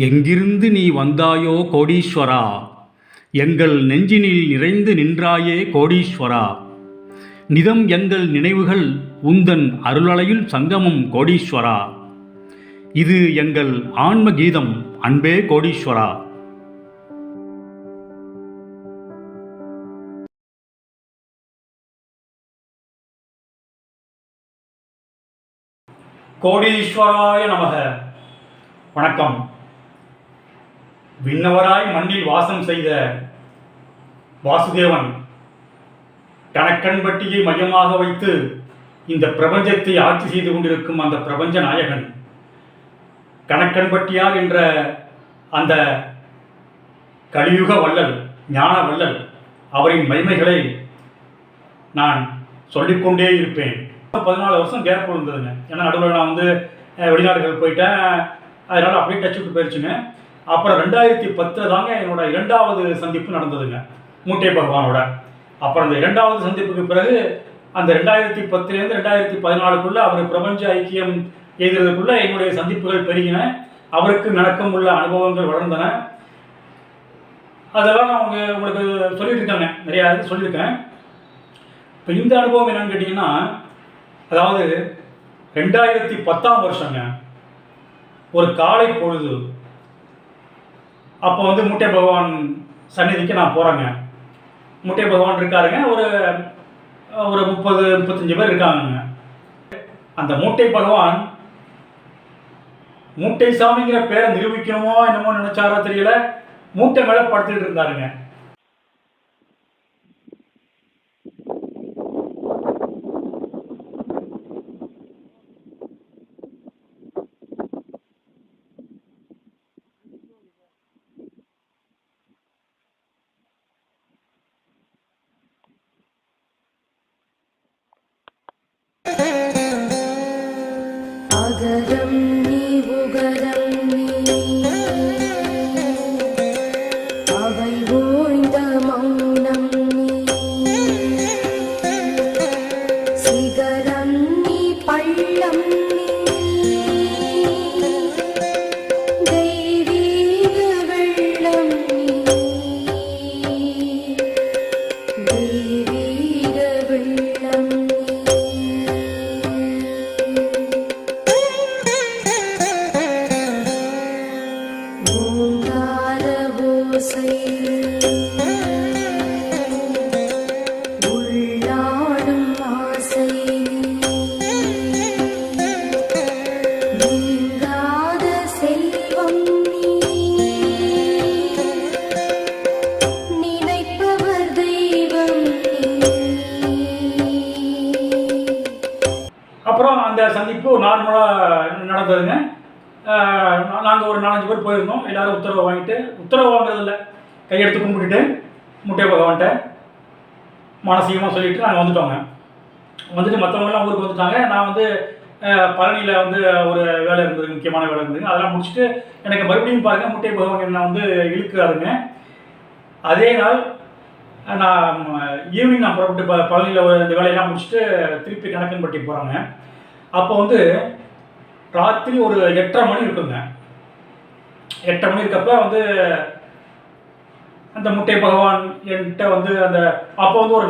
எங்கிருந்து நீ வந்தாயோ கோடீஸ்வரா, எங்கள் நெஞ்சினில் நிறைந்து நின்றாயே கோடீஸ்வரா. நிதம் எங்கள் நினைவுகள் உந்தன் அருளலையில் சங்கமம் கோடீஸ்வரா. இது எங்கள் ஆன்ம கீதம் அன்பே கோடீஸ்வரா. கோடீஸ்வராய நமக. வணக்கம். விண்ணவராய் மண்ணில் வாசம் செய்த வாசுதேவன் கணக்கன்பட்டியை மையமாக வைத்து இந்த பிரபஞ்சத்தை ஆட்சி செய்து கொண்டிருக்கும் அந்த பிரபஞ்ச நாயகன் கணக்கன்பட்டியார் என்ற அந்த கலியுக வள்ளல், ஞான வள்ளல், அவரின் மகிமைகளை நான் சொல்லிக்கொண்டே இருப்பேன். 14 வருஷம் கேப் இருந்ததுங்க. ஏன்னா நடுவில் நான் வெளிநாடுகள் போயிட்டேன், அதனால் அப்படியே டச் விட்டு போயிடுச்சுங்க. அப்புறம் 2010 தாங்க என்னோட 2வது சந்திப்பு நடந்ததுங்க மூட்டை பகவானோட. அப்புறம் அந்த 2வது சந்திப்புக்கு பிறகு அந்த 2010லேருந்து 2014க்குள்ளே அவர் பிரபஞ்ச ஐக்கியம் எழுதுறதுக்குள்ளே என்னுடைய சந்திப்புகள் பெருகின. அவருக்கு நடக்கம் உள்ள அனுபவங்கள் வளர்ந்தன. அதெல்லாம் நான் உங்களுக்கு சொல்லிட்டு இருக்காங்க, நிறையா இது சொல்லியிருக்கேன். இப்போ இந்த அனுபவம் என்னன்னு கேட்டிங்கன்னா, அதாவது 2010ஆம் வருஷங்க ஒரு காலை பொழுது. அப்போ மூட்டை பகவான் சந்நிதிக்கு நான் போகிறேங்க. மூட்டை பகவான் இருக்காருங்க, ஒரு 30-35 பேர் இருக்காங்க. அந்த மூட்டை பகவான் மூட்டை சாமிங்கிற பேரை நிரூபிக்கணுமோ என்னமோ நினைச்சாரோ தெரியல, மூட்டை மேலே படுத்துக்கிட்டு இருந்தாருங்க. அகரம் நீ உகரம் நீ, அவை ஓய்ந்த மௌனம் நீ, சிகரம் நீ பள்ளம் நீ, தெய்வீக வெள்ளம் நீ, தெய்வீக வெள்ளம் நீ. உள்ளாடும் ஆசை நீங்காத செல்வம் நீ, நினைப்பவர் தெய்வம் நீ. அப்புறம் அந்த சந்திப்பு நார்மலாக நடந்ததுங்க. நாங்கள் ஒரு 4-5 பேர் போயிருந்தோம். எல்லோரும் உத்தரவு வாங்கிட்டு, உத்தரவு வாங்குறதில்ல, கையெடுத்து கும்பிட்டுட்டு முட்டை பகவான்கிட்ட மானசீகமாக சொல்லிவிட்டு நாங்கள் வந்துட்டோங்க. வந்துட்டு மற்றவங்களாம் ஊருக்கு வந்துட்டாங்க. நான் பழனியில் ஒரு வேலை இருந்தது, முக்கியமான வேலை இருந்ததுங்க. அதெல்லாம் முடிச்சுட்டு எனக்கு மறுபடியும் பாருங்கள் முட்டை பகவான் என்னை இழுக்கிறாருங்க. அதே நாள் நான் ஈவினிங் நான் புறப்பட்டு பழனியில் இந்த வேலையெல்லாம் முடிச்சுட்டு திருப்பி கணக்கன்பட்டி போகிறாங்க. அப்போ ராத்திரி ஒரு 8:30 மணி இருக்குங்க. 8:30 மணி இருக்கப்ப அந்த முட்டை பகவான் என்கிட்ட அந்த அப்போ ஒரு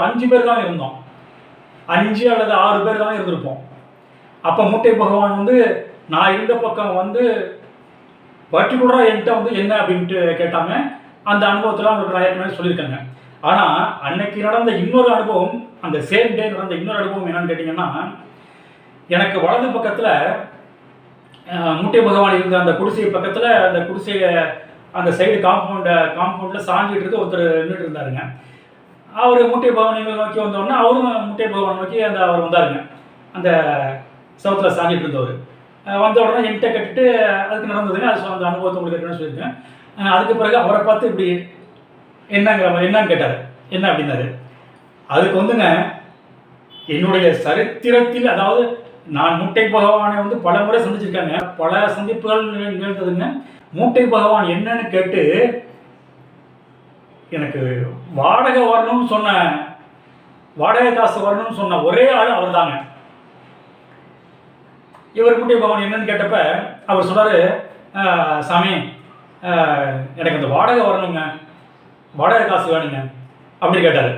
5 பேர் தான் இருந்தோம். 5 அல்லது 6 பேர் தான் இருந்திருப்போம். அப்போ முட்டை பகவான் நான் இருந்த பக்கம் பர்டிகுலராக என்கிட்ட என்ன அப்படின்ட்டு கேட்டாங்க. அந்த அனுபவத்தில் அவங்களுக்கு நான் ஏற்கனவே சொல்லியிருக்காங்க. ஆனால் அன்னைக்கு நடந்த இன்னொரு அனுபவம், அந்த சேம் டே நடந்த இன்னொரு அனுபவம் என்னன்னு கேட்டிங்கன்னா, எனக்கு வலது பக்கத்தில் முட்டை பகவான் இருந்த அந்த குடிசை பக்கத்தில், அந்த குடிசையை அந்த சைடு காம்பவுண்டில் சாஞ்சிட்டு இருந்து ஒருத்தர் நின்றுட்டு இருந்தாருங்க. அவர் முட்டை பகவான் நோக்கி வந்தோடனே அவரும் முட்டை பகவான் நோக்கி அவர் வந்தாருங்க. அந்த சவுத்தில் சாஞ்சிட்டு இருந்தவர் வந்த உடனே என்கிட்ட கட்டிட்டு அதுக்கு நடந்ததுங்க. அது அந்த அனுபவத்தை உங்களுக்கு ஏற்கனவே சொல்லியிருக்கேன். அதுக்கு பிறகு அவரை பார்த்து இப்படி என்னன்னு கேட்டார். என்ன அப்படின்னாரு. அதுக்கு என்னுடைய சரித்திரத்தில், அதாவது நான் மூட்டை பகவானை பல முறை சந்திச்சிருக்காங்க, பல சந்திப்புகள் நிகழ்ந்ததுங்க. மூட்டை பகவான் என்னன்னு கேட்டு எனக்கு வாடகை வரணும்னு சொன்ன, வாடகை காசு வரணும்னு சொன்ன ஒரே ஆள் அவர் தாங்க. இவர் மூட்டை பகவான் என்னன்னு கேட்டப்ப அவர் சொன்னார், சாமி எனக்கு அந்த வாடகை வரணுங்க, வாடகை காசு வேணுங்க அப்படி கேட்டார்.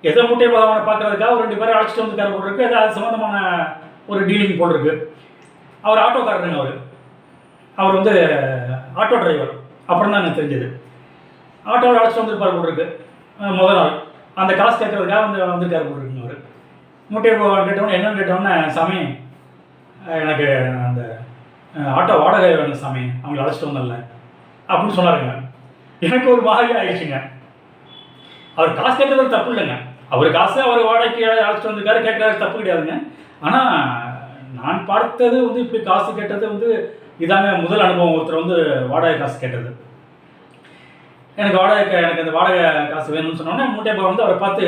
ஏதோ மூட்டை பகவானை பார்க்கறதுக்காக ஒரு 2 பேரை அழைச்சிட்டு வந்துருக்காரு போல் இருக்குது. அது சம்மந்தமான ஒரு டீலிங் போல் இருக்குது. அவர் ஆட்டோக்காரருங்க. அவர் வந்து ஆட்டோ டிரைவர். அப்புறம் தான் எனக்கு தெரிஞ்சது. ஆட்டோவில் அழைச்சிட்டு வந்துருப்பார் போல் இருக்குது. முதல் நாள் அந்த காசு கேட்கறதுக்காக வந்திருக்காரு போல் இருக்குங்க. அவர் மூட்டை பகவான் கேட்டவொன்னே என்னன்னு கேட்டோன்னே, சாமி எனக்கு அந்த ஆட்டோ வாடகை வேணும் சாமி, அவங்களை அழைச்சிட்டு வந்தல அப்படின்னு சொன்னாருங்க. எனக்கு ஒரு மாதிரி ஆயிடுச்சுங்க. அவர் காசு கேட்கறது தப்பு இல்லைங்க. அவர் காசு அவர் வாடகைக்கு அழைச்சிட்டு வந்திருக்காரு, கேட்கறது தப்பு கிடையாதுங்க. ஆனால் நான் பார்த்தது வந்து இப்படி காசு கேட்டது வந்து இதாங்க முதல் அனுபவம். ஒருத்தர் வந்து வாடகை காசு கேட்டது. எனக்கு அந்த வாடகை காசு வேணும்னு சொன்னோன்னே மூட்டை பகவான் வந்து அவரை பார்த்து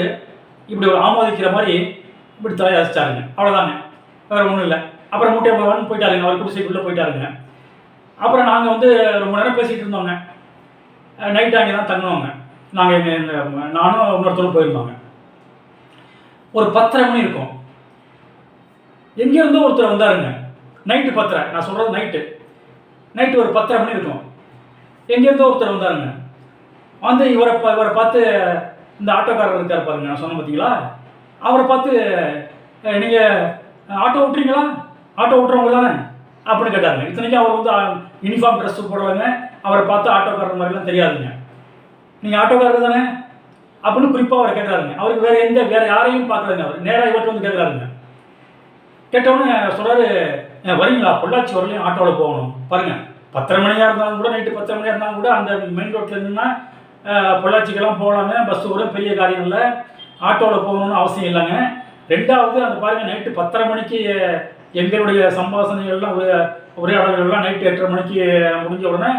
இப்படி ஒரு ஆமோதிக்கிற மாதிரி இப்படி தலையை அசிச்சாருங்க. அவ்வளோதாங்க, வேறு ஒன்றும் இல்லை. அப்புறம் மூட்டை பகவான் போயிட்டாருங்க. அவர் குடிசைக்குள்ளே போயிட்டாருங்க. அப்புறம் நாங்கள் வந்து ரொம்ப நேரம் பேசிகிட்டு இருந்தோங்க. நைட்டு அங்கே தான் தங்கினோங்க. நாங்கள் நானும் இன்னொருத்தரும் போயிருந்தோங்க. ஒரு 10:30 மணி இருக்கும். எங்கேருந்தோ ஒருத்தர் வந்தாருங்க. நைட்டு 10:30, நான் சொல்கிறது நைட்டு ஒரு 10:30 மணி இருக்கும். எங்கேருந்தோ ஒருத்தர் வந்தாருங்க. வந்து இவரை பார்த்து, இந்த ஆட்டோக்காரர் இருக்கார் பாருங்க, நான் சொன்னேன் பார்த்தீங்களா, அவரை பார்த்து நீங்கள் ஆட்டோ ஓட்டுறீங்களா, ஆட்டோ ஓட்டுறவங்க தானே அப்படின்னு கேட்டாருங்க. இத்தனைக்கும் அவர் வந்து யூனிஃபார்ம் ட்ரெஸ் போடுவாங்க. அவரை பார்த்து ஆட்டோக்காரர் மாதிரிலாம் தெரியாதுங்க. நீங்கள் ஆட்டோக்காரர் தானே அப்படின்னு குறிப்பாக அவர் கேட்குறாருங்க. அவருக்கு வேறு யாரையும் பார்க்கலங்க. அவர் நேராக இவர்கிட்ட வந்து கேட்குறாருங்க. கேட்டவுடனே சொல்கிறாரு, வரீங்களா, பொள்ளாச்சி வரலையும் ஆட்டோவில் போகணும் பாருங்கள். 10:30 மணியாக இருந்தாலும் கூட, நைட்டு 10:30 மணியாக இருந்தாலும் கூட அந்த மெயின் ரோட்டில் இருந்துன்னா பொள்ளாச்சிக்கெல்லாம் போகலாங்க. பஸ்ஸு கூட பெரிய காரியம் இல்லை, ஆட்டோவில் போகணும்னு அவசியம் இல்லைங்க. ரெண்டாவது அந்த பாருங்கள், நைட்டு 10:30 மணிக்கு எங்களுடைய சம்பாஷணைகள்லாம் உரையாடல்கள்லாம் நைட்டு 8:30 மணிக்கு முடிஞ்ச உடனே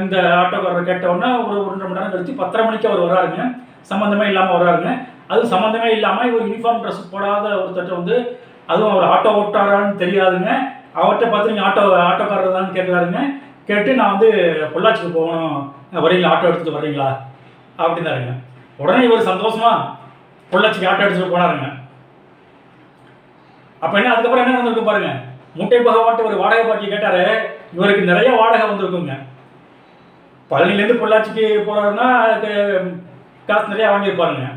இந்த ஆட்டோக்காரர் கேட்டவுடனே ஒரு 1.5 மணி நேரம் கழித்து 10:30 மணிக்கு அவர் வராருங்க. சம்மந்தமே இல்லாமல் வராருங்க. அதுவும் சம்மந்தமே இல்லாமல் இவர் யூனிஃபார்ம் ட்ரெஸ் போடாத ஒருத்தட்ட வந்து, அதுவும் அவர் ஆட்டோ ஓட்டாரான்னு தெரியாதுங்க. அவர்கிட்ட பார்த்து நீங்கள் ஆட்டோக்காரர் தான் கேட்குறாருங்க. கேட்டு நான் வந்து பொள்ளாச்சிக்கு போகணும், வரீங்களா, ஆட்டோ எடுத்துகிட்டு வர்றீங்களா அப்படின்னாருங்க. உடனே இவர் சந்தோஷமாக பொள்ளாச்சிக்கு ஆட்டோ எடுத்துகிட்டு போனாருங்க. அப்போ அதுக்கப்புறம் என்ன நடந்திருக்கு பாருங்க. மூட்டை பகவான்ட்டு ஒரு வாடகை பாக்கி கேட்டார். இவருக்கு நிறைய வாடகை வந்திருக்குங்க. பழனிலேருந்து பொள்ளாச்சிக்கு போகிறாருன்னா அதுக்கு காசு நிறையா வாங்கியிருப்பாருங்க.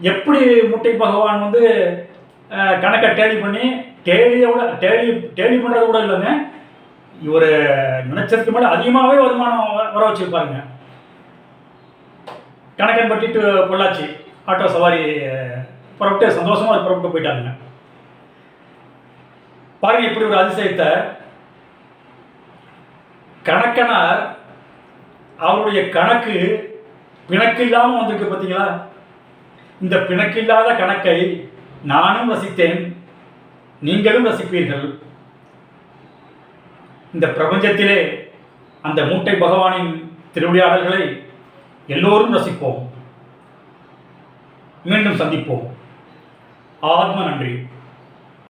எப்படி மூட்டை பகவான் வந்து கணக்கை டேலி பண்ணி, டேலி பண்ணுறது கூட இல்லைங்க, இவர் நினைச்சதுக்கு மேலே அதிகமாகவே வருமானம் வர வச்சுருப்பாருங்க. கணக்கன் பட்டிட்டு பொள்ளாச்சி ஆட்டோ சவாரி புறப்பட்டு சந்தோஷமாக அது புறப்பட்டு போயிட்டாருங்க. பாருங்க, இப்படி ஒரு அதிசயத்தை கணக்கனார் அவருடைய கணக்கு பிணக்கு இல்லாமல் வந்திருக்கு பார்த்தீங்களா. இந்த பிணக்கில்லாத கணக்கை நானும் ரசித்தேன், நீங்களும் ரசிப்பீர்கள். இந்த பிரபஞ்சத்திலே அந்த மூட்டை பகவானின் திருவிளையாடல்களை எல்லோரும் ரசிப்போம். மீண்டும் சந்திப்போம். ஆத்ம நன்றி.